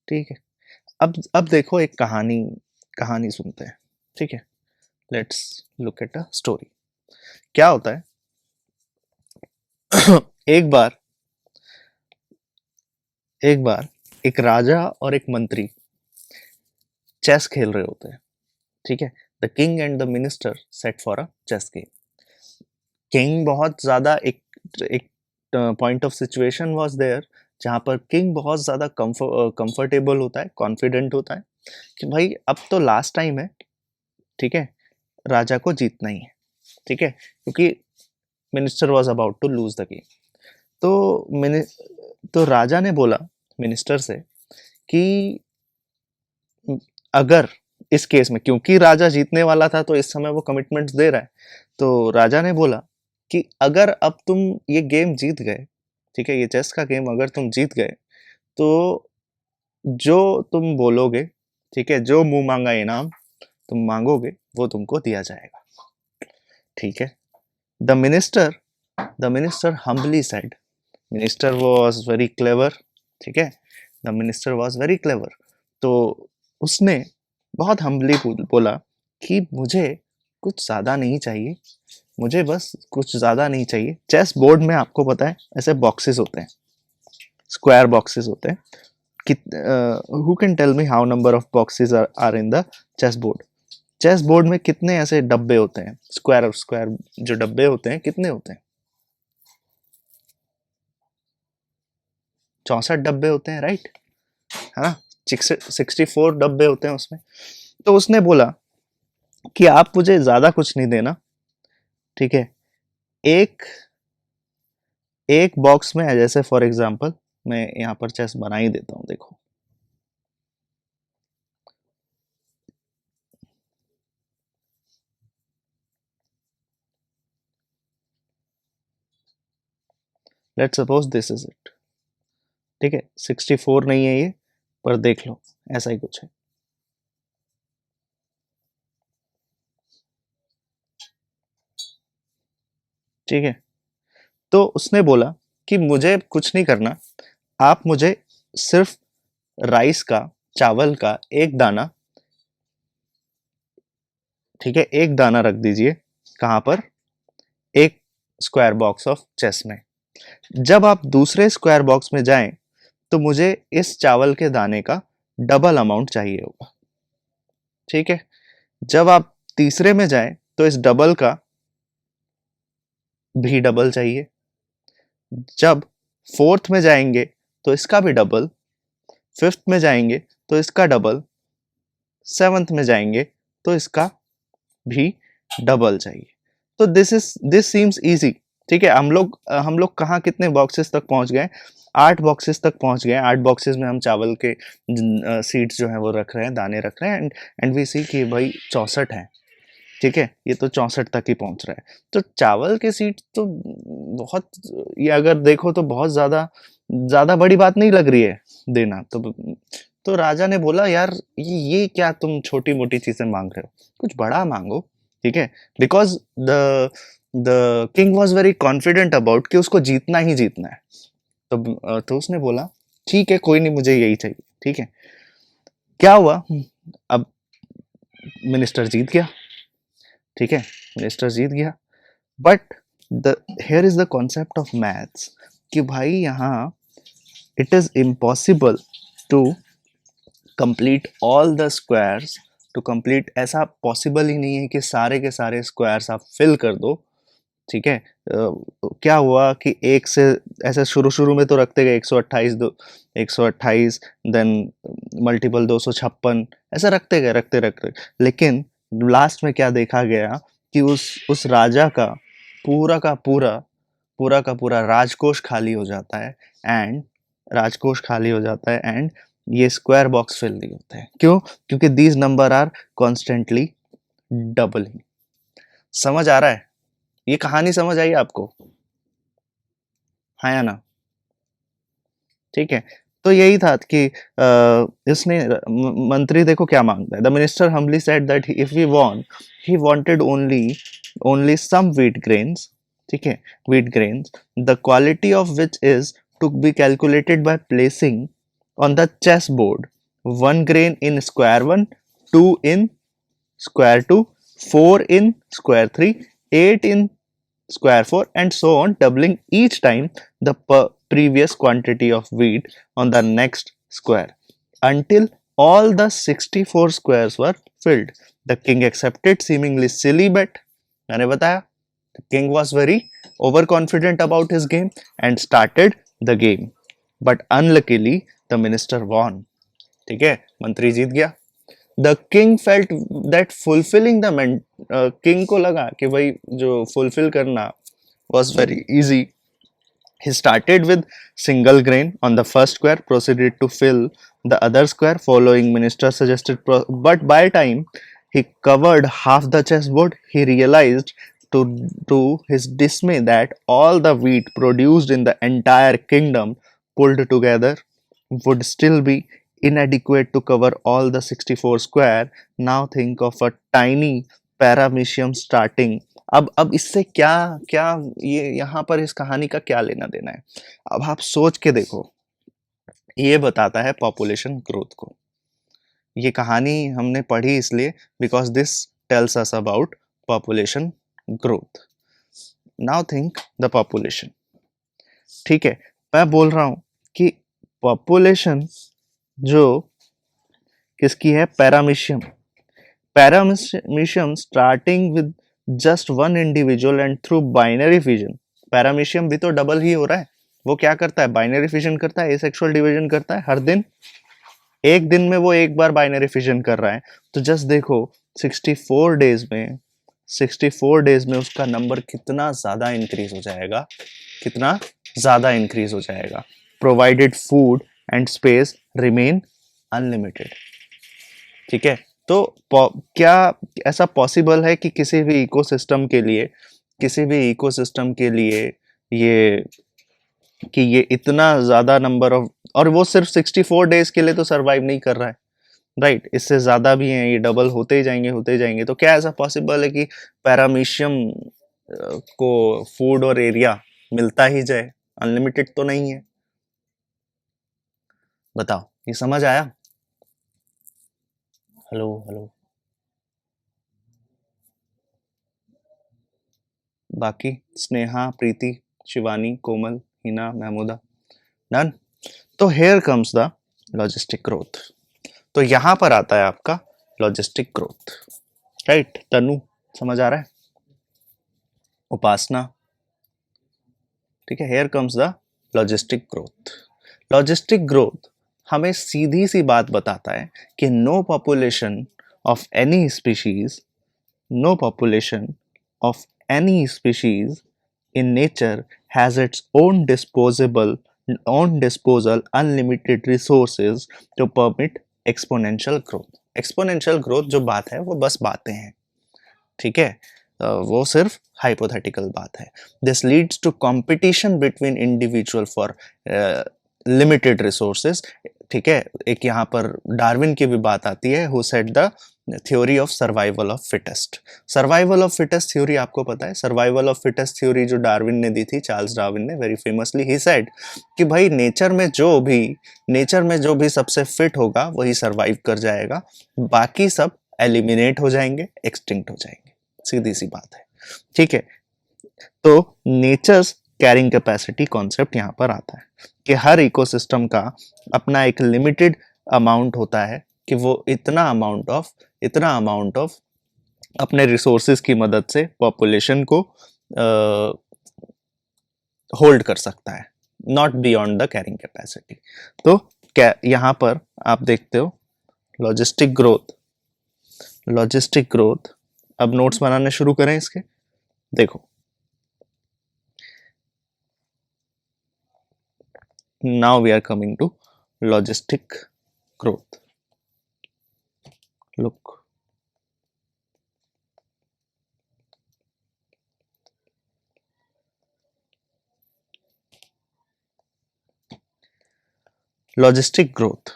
ठीक है। अब देखो एक कहानी कहानी सुनते हैं, ठीक है। Let's look at a story. क्या होता है एक बार एक बार एक राजा और एक मंत्री चेस खेल रहे होते हैं, ठीक है। The king and the minister set for a chess game. King बहुत ज्यादा एक एक point of situation was there जहां पर किंग बहुत ज्यादा कंफर्टेबल होता है, कॉन्फिडेंट होता है कि भाई अब तो लास्ट टाइम है, ठीक है, राजा को जीतना ही है, ठीक है, क्योंकि minister was about to lose the game. तो मिनि तो राजा ने बोला मिनिस्टर से कि अगर इस केस में, क्योंकि राजा जीतने वाला था तो इस समय वो कमिटमेंट्स दे रहा है, तो राजा ने बोला कि अगर अब तुम ये गेम जीत गए, ठीक है, ये चेस का गेम अगर तुम जीत गए, तो जो तुम बोलोगे, ठीक है, जो मुंह मांगा इनाम तुम मांगोगे वो तुमको दिया जाएगा, ठीक है। The minister the minister humbly said, minister was very clever, ठीक है, the minister was very clever. तो उसने बहुत हम्बली बोला कि मुझे कुछ ज्यादा नहीं चाहिए, मुझे बस कुछ ज्यादा नहीं चाहिए। चेस बोर्ड में आपको पता है ऐसे बॉक्सेस होते हैं, स्क्वायर बॉक्सेस होते हैं। Who can tell me how number of boxes are in the chess board? Chess board में कितने ऐसे डब्बे होते हैं, स्क्वायर स्क्वायर जो डब्बे होते हैं, कितने होते हैं? 64 डब्बे होते हैं, राइट? है ना? 64 डब्बे होते हैं उसमें। तो उसने बोला कि आप मुझे ज्यादा कुछ नहीं देना, ठीक है। एक एक बॉक्स में, जैसे फॉर एग्जांपल मैं यहाँ पर चेस बना ही देता हूँ, देखो। Let's suppose this is it, ठीक है। 64 नहीं है ये, पर देख लो ऐसा ही कुछ है, ठीक है। तो उसने बोला कि मुझे कुछ नहीं करना, आप मुझे सिर्फ राइस का, चावल का एक दाना, ठीक है, एक दाना रख दीजिए। कहां पर? एक स्क्वायर बॉक्स ऑफ चेस में। जब आप दूसरे स्क्वायर बॉक्स में जाएं तो मुझे इस चावल के दाने का डबल अमाउंट चाहिए होगा, ठीक है। जब आप तीसरे में जाएं तो इस डबल का भी डबल चाहिए। जब फोर्थ में जाएंगे तो इसका भी डबल, फिफ्थ में जाएंगे तो इसका डबल, सेवंथ में जाएंगे तो इसका भी डबल चाहिए। तो दिस सीम्स इजी, ठीक है। हम लोग कहाँ कितने बॉक्सेस तक पहुंच गए? 8 बॉक्सेस तक पहुंच गए। 8 बॉक्सेस में हम चावल के सीड्स जो है वो रख रहे हैं, दाने रख रहे हैं, एंड वी सी कि भाई 64 है, ठीक है। ये तो 64 तक ही पहुंच रहा है। तो चावल के सीड्स तो बहुत, ये अगर देखो तो बहुत ज्यादा ज्यादा बड़ी बात नहीं लग रही है देना। तो राजा ने बोला यार ये क्या तुम छोटी मोटी चीजें मांग रहे हो, कुछ बड़ा मांगो, ठीक है। Because the the king was very confident about कि उसको जीतना ही जीतना है। तो उसने बोला ठीक है, कोई नहीं, मुझे यही चाहिए, ठीक है। क्या हुआ? अब मिनिस्टर जीत गया, ठीक है, मिनिस्टर जीत गया। But the here is the concept of maths कि भाई यहाँ it is impossible to complete all the squares, to complete, ऐसा पॉसिबल ही नहीं है कि सारे के सारे स्क्वायर्स आप फिल कर दो, ठीक है। क्या हुआ कि एक से ऐसे शुरू शुरू में तो रखते गए 128, दो 128, देन मल्टीपल 256, ऐसा रखते रखते, लेकिन लास्ट में क्या देखा गया कि उस राजा का पूरा का पूरा राजकोष खाली हो जाता है। एंड राजकोष खाली हो जाता है एंड ये स्क्वायर बॉक्स फिल नहीं होते हैं। क्यों? क्योंकि these number are constantly doubling. समझ आ रहा है? ये कहानी समझ आई आपको? हाँ या ना? ठीक है। तो यही था कि इसने मंत्री देखो क्या मांगता है। The minister humbly said that if he won, he wanted only only some wheat grains, ठीक है, wheat grains, the quality of which is to be calculated by placing on the chess board 1 grain in square 1, 2 in square 2, 4 in square 3, 8 in square 4, and so on, doubling each time the previous quantity of wheat on the next square until all the 64 squares were filled. The king accepted, seemingly silly bet. मैंने बताया, the king was very overconfident about his game and started the game. But unluckily, the minister won. ठीक है, मंत्री जीत गया. The king felt that fulfilling the king को लगा कि भाई जो fulfill करना was very easy. He started with single grain on the first square, proceeded to fill the other square following minister's suggested but by time he covered half the chessboard, he realized to his dismay that all the wheat produced in the entire kingdom pulled together would still be inadequate to cover all the 64 square. Now think of a tiny paramecium starting. अब इससे क्या क्या ये यहाँ पर इस कहानी का क्या लेना देना है? अब आप सोच के देखो, ये बताता है पॉपुलेशन ग्रोथ को. ये कहानी हमने पढ़ी इसलिए because this tells us about population growth. Now think the population. ठीक है, मैं बोल रहा हूं कि पॉपुलेशन जो किसकी है, paramecium. Paramecium starting with just one individual and through binary fission. Paramecium भी तो डबल ही हो रहा है. वो क्या करता है, बाइनरी फिजन करता है, एसेक्सुअल डिवीजन करता है हर दिन. एक दिन में वो एक बार बाइनरी फिजन कर रहा है. तो जस्ट देखो 64 डेज में उसका नंबर कितना ज्यादा इंक्रीज हो जाएगा, कितना ज्यादा इंक्रीज हो जाएगा. Provided food and space remain unlimited. ठीक है, तो क्या ऐसा पॉसिबल है कि किसी भी इकोसिस्टम के लिए ये इतना ज्यादा नंबर ऑफ, और वो सिर्फ 64 डेज के लिए तो सरवाइव नहीं कर रहा है, राइट. इससे ज्यादा भी हैं, ये डबल होते ही जाएंगे. तो क्या ऐसा पॉसिबल है कि पैरामीशियम को फूड और एरिया मिलता ही जाए? अनलिमिटेड तो नहीं है. बताओ, ये समझ आया? हेलो. बाकी स्नेहा, प्रीति, शिवानी, कोमल, हिना, महमूदा, डन. तो here comes the logistic growth. तो यहां पर आता है आपका लॉजिस्टिक ग्रोथ, राइट. तनु समझ आ रहा है? उपासना, ठीक है. Here comes the logistic growth. Logistic growth हमें सीधी सी बात बताता है कि no population of any species in nature has its own disposal unlimited resources to permit exponential growth. exponential growth जो बात है वो बस बातें हैं, ठीक है. वो सिर्फ हाइपोथेटिकल बात है. This leads to competition between individual for limited resources. ठीक है, एक यहाँ पर डार्विन की भी बात आती है, who said the theory of survival of fittest. Survival of fittest theory आपको पता है. सर्वाइवल ऑफ फिटेस्ट थ्योरी जो डार्विन ने दी थी, चार्ल्स डार्विन ने, वेरी फेमसली ही सेड कि भाई नेचर में जो भी सबसे फिट होगा वही सर्वाइव कर जाएगा, बाकी सब एलिमिनेट हो जाएंगे, एक्सटिंक्ट हो जाएंगे. सीधी सी बात है, ठीक है. तो नेचर्स कैरिंग कैपेसिटी कॉन्सेप्ट यहाँ पर आता है कि हर इकोसिस्टम का अपना एक लिमिटेड अमाउंट होता है कि वो इतना अमाउंट ऑफ अपने रिसोर्सेज की मदद से पॉपुलेशन को होल्ड कर सकता है, not beyond the carrying capacity. तो क्या यहाँ पर आप देखते हो लॉजिस्टिक ग्रोथ. अब नोट्स बनाने शुरू करें इसके. देखो, now we are coming to logistic growth. Look, logistic growth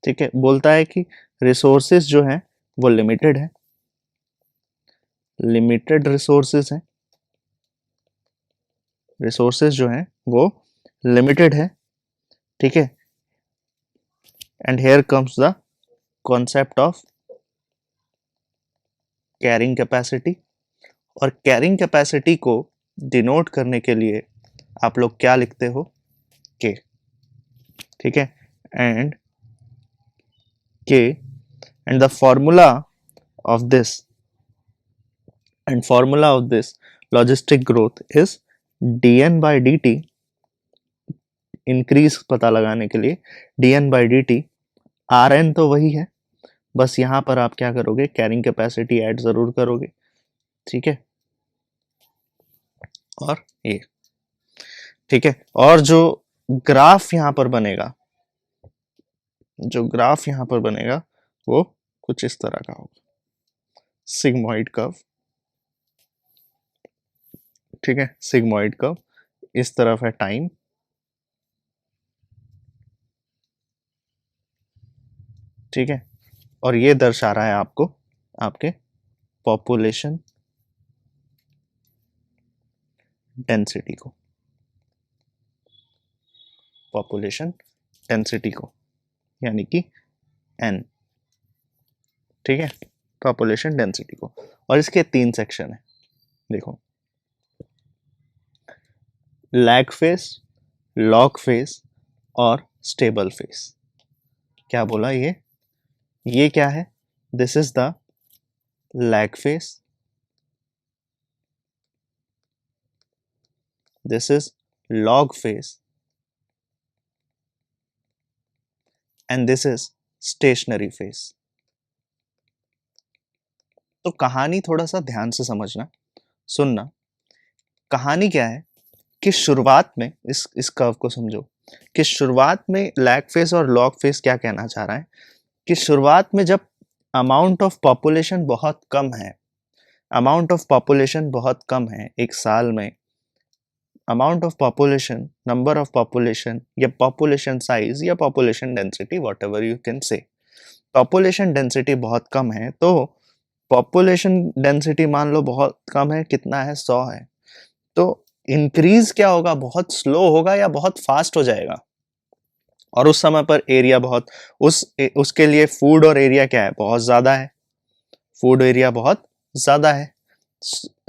ठीक है, बोलता है कि रिसोर्सेज जो हैं वो लिमिटेड है, लिमिटेड रिसोर्सेज जो हैं वो लिमिटेड है, ठीक है। And here comes the concept of carrying capacity, और कैरिंग कैपेसिटी को डिनोट करने के लिए आप लोग क्या लिखते हो, के, ठीक है। एंड के and the formula of this logistic growth is dn by dt, increase पता लगाने के लिए dn by dt, rn तो वही है, बस यहां पर आप क्या करोगे, कैरिंग कैपेसिटी ऐड जरूर करोगे, ठीक है। और ये, ठीक है। और जो ग्राफ यहां पर बनेगा, वो कुछ इस तरह का होगा, सिग्मोइड कर्व, ठीक है। सिग्मोइड कर्व, इस तरफ है टाइम, ठीक है। और ये दर्शा रहा है आपको आपके पॉपुलेशन डेंसिटी को, यानी कि n, ठीक है, पॉपुलेशन डेंसिटी को। और इसके 3 सेक्शन है, देखो, लैग फेज, लॉग फेज और स्टेबल फेज। क्या बोला ये क्या है, this is the lag phase, this is log phase and this is stationary phase. तो कहानी थोड़ा सा ध्यान से समझना, सुनना। कहानी क्या है कि शुरुआत में इस कर्व को समझो कि शुरुआत में लैग फेज और लॉग फेज क्या कहना चाह रहा है कि शुरुआत में जब अमाउंट ऑफ पॉपुलेशन बहुत कम है एक साल में, amount of population, number of population या पॉपुलेशन साइज या population density, whatever you can say, population density बहुत कम है, तो पॉपुलेशन डेंसिटी मान लो बहुत कम है, कितना है, 100 है, तो इंक्रीज क्या होगा, बहुत स्लो होगा या बहुत फास्ट हो जाएगा। और उस समय पर एरिया बहुत, उसके लिए फूड और एरिया क्या है, बहुत ज्यादा है, फूड एरिया बहुत ज्यादा है।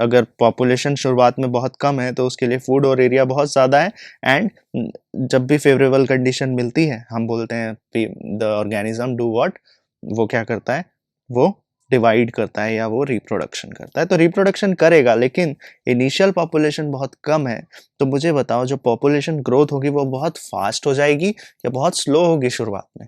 अगर पॉपुलेशन शुरुआत में बहुत कम है तो उसके लिए फूड और एरिया बहुत ज़्यादा है। एंड जब भी फेवरेबल कंडीशन मिलती है, हम बोलते हैं द ऑर्गेनिज्म डू व्हाट, वो क्या करता है, वो डिवाइड करता है या वो रिप्रोडक्शन करता है। तो रिप्रोडक्शन करेगा, लेकिन इनिशियल पॉपुलेशन बहुत कम है, तो मुझे बताओ जो पॉपुलेशन ग्रोथ होगी वो बहुत फास्ट हो जाएगी या बहुत स्लो होगी शुरुआत में?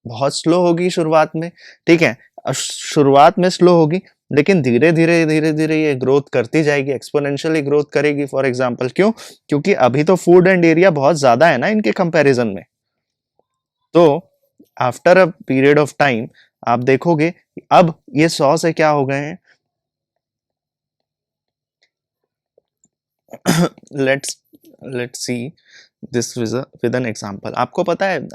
बहुत स्लो होगी शुरुआत में, ठीक है। शुरुआत में स्लो होगी, लेकिन धीरे धीरे ये ग्रोथ करती जाएगी, एक्सपोनेंशियली ग्रोथ करेगी। फॉर एग्जांपल क्यों? क्योंकि अभी तो फूड एंड एरिया बहुत ज्यादा है ना इनके कंपैरिजन में। तो after a period of time आप देखोगे अब ये 100 से क्या हो गए हैं, let's see this with an example. आपको पता है,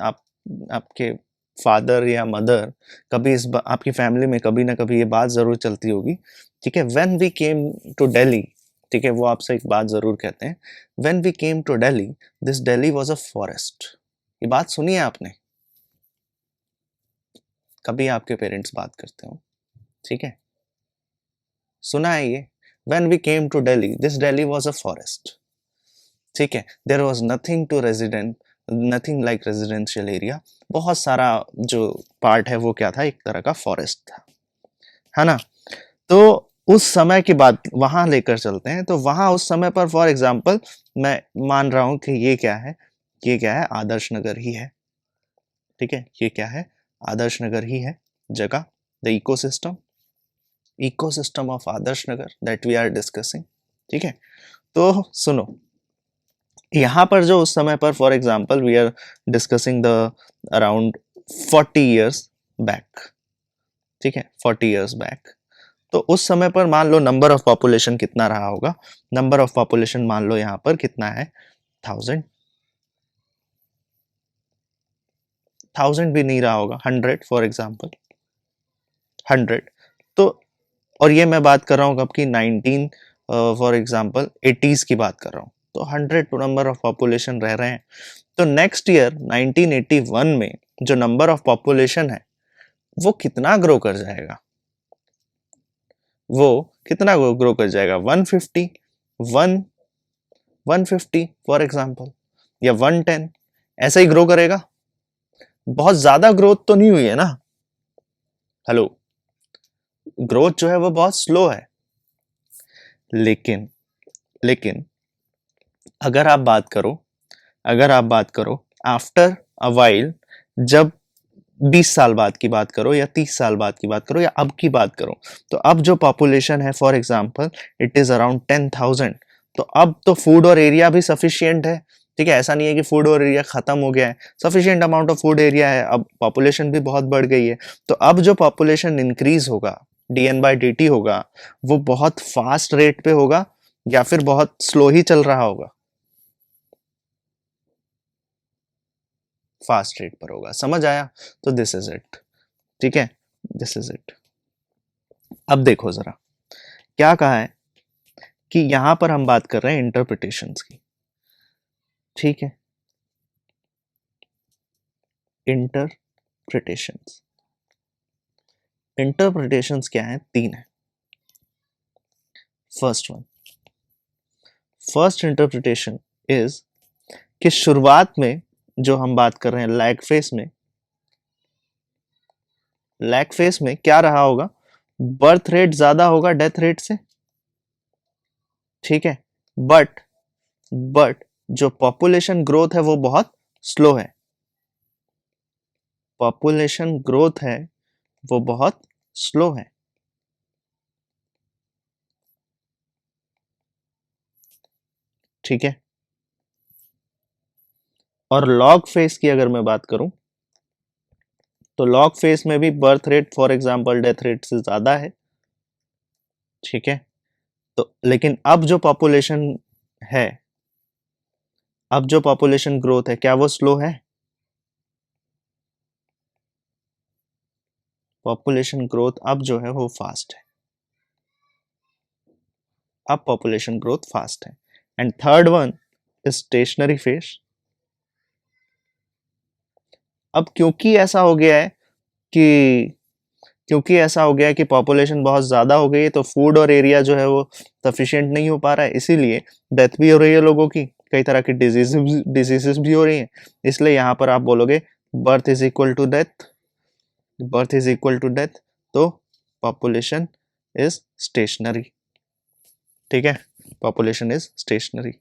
आपके फादर या मदर कभी आपकी फैमिली में कभी ना कभी ये बात जरूर चलती होगी, ठीक है, when we came to Delhi, ठीक है, वो आपसे एक बात जरूर कहते हैं, when we came to Delhi this Delhi was a forest. ये बात सुनी है आपने? कभी आपके पेरेंट्स बात करते हो, ठीक है, सुना है ये, when we came to Delhi this Delhi was a forest, ठीक है, there was nothing like residential area, बहुत सारा जो पार्ट है वो क्या था, एक तरह का फॉरेस्ट था, है ना। तो उस समय की बात वहां लेकर चलते हैं, तो वहां उस समय पर फॉर एग्जांपल मैं मान रहा हूं कि ये क्या है, आदर्श नगर ही है, ठीक है, ये क्या है, आदर्श नगर ही है जगह, the ecosystem of Adarsh Nagar that we are discussing, ठीक है। तो सुनो, यहाँ पर जो उस समय पर for example we are discussing the around 40 years back, ठीक है, 40 इयर्स बैक, तो उस समय पर मान लो नंबर ऑफ पॉपुलेशन कितना रहा होगा, नंबर ऑफ पॉपुलेशन मान लो यहाँ पर कितना है, 1000, 1000 भी नहीं रहा होगा, 100 फॉर एग्जांपल, 100। तो और ये मैं बात कर रहा हूँ कब की, 19 फॉर एग्जांपल 80s की बात कर रहा हूँ, तो 100 नंबर ऑफ पॉपुलेशन रह रहे हैं। तो नेक्स्ट ईयर 1981 में जो नंबर ऑफ पॉपुलेशन है वो कितना ग्रो कर जाएगा, वो कितना ग्रो कर जाएगा, 150, 150 फॉर एग्जांपल, या 110, ऐसा ही ग्रो करेगा। बहुत ज्यादा ग्रोथ तो नहीं हुई है ना, हेलो, ग्रोथ जो है वो बहुत स्लो है। लेकिन लेकिन अगर आप बात करो आफ्टर अ वाइल, जब 20 साल बाद की बात करो या 30 साल बाद की बात करो या अब की बात करो, तो अब जो पॉपुलेशन है for example it is around 10,000। तो अब तो फूड और एरिया भी सफिशिएंट है, ठीक है, ऐसा नहीं है कि फूड और एरिया खत्म हो गया है, sufficient amount of food area है, अब पॉपुलेशन भी बहुत बढ़ गई है। तो अब जो पॉपुलेशन इंक्रीज होगा, dn/dt होगा, वो बहुत फास्ट रेट पे होगा या फिर बहुत स्लो ही चल रहा होगा, फास्ट रेट पर होगा। समझ आया? तो दिस इज इट, ठीक है, दिस इज इट। अब देखो जरा क्या कहा है कि यहां पर हम बात कर रहे हैं इंटरप्रिटेशंस की, ठीक है, इंटरप्रिटेशंस। इंटरप्रिटेशंस क्या है? 3 है। First one, first interpretation is कि शुरुआत में जो हम बात कर रहे हैं लैग फेस में, लैग फेस में क्या रहा होगा, बर्थ रेट ज्यादा होगा डेथ रेट से, ठीक है, बट जो पॉपुलेशन ग्रोथ है वो बहुत स्लो है, पॉपुलेशन ग्रोथ है वो बहुत स्लो है, ठीक है। और लॉग फेस की अगर मैं बात करूं, तो लॉग फेस में भी birth rate for example death rate से ज्यादा है, ठीक है। तो लेकिन अब जो पॉपुलेशन है, अब जो पॉपुलेशन ग्रोथ है, क्या वो स्लो है? पॉपुलेशन ग्रोथ अब जो है वो फास्ट है, अब पॉपुलेशन ग्रोथ फास्ट है। And third one is stationary face. अब क्योंकि ऐसा हो गया है कि पॉपुलेशन बहुत ज्यादा हो गई है, तो फूड और एरिया जो है वो सफिशिएंट नहीं हो पा रहा है, इसीलिए डेथ भी हो रही है लोगों की, कई तरह की डिजीजेस भी हो रही हैं। इसलिए यहाँ पर आप बोलोगे birth is equal to death, birth is equal to death, तो पॉपुलेशन इज स्टेशनरी, ठीक है, पॉपुलेशन इज स्टेशनरी,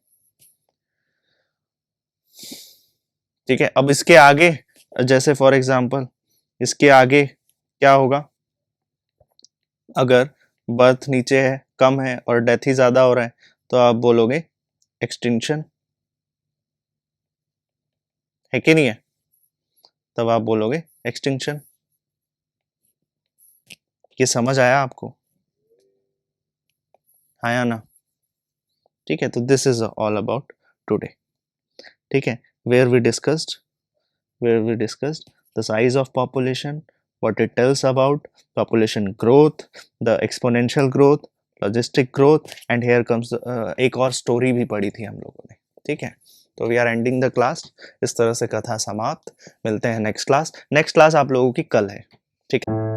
ठीक है। अब इसके आगे, जैसे फॉर एग्जांपल इसके आगे क्या होगा, अगर बर्थ नीचे है, कम है और डेथ ही ज्यादा हो रहा है, तो आप बोलोगे एक्सटिंक्शन, है कि नहीं है? तब आप बोलोगे एक्सटिंक्शन। ये समझ आया आपको? हाँ या ना? ठीक है, तो this is all about today, ठीक है, where we discussed the size of population, what it tells about population growth, the exponential growth, logistic growth, and here comes एक और स्टोरी भी पढ़ी थी हम लोगों ने, ठीक है। तो we are ending the class, इस तरह से कथा समाप्त। मिलते हैं नेक्स्ट क्लास आप लोगों की कल है, ठीक है।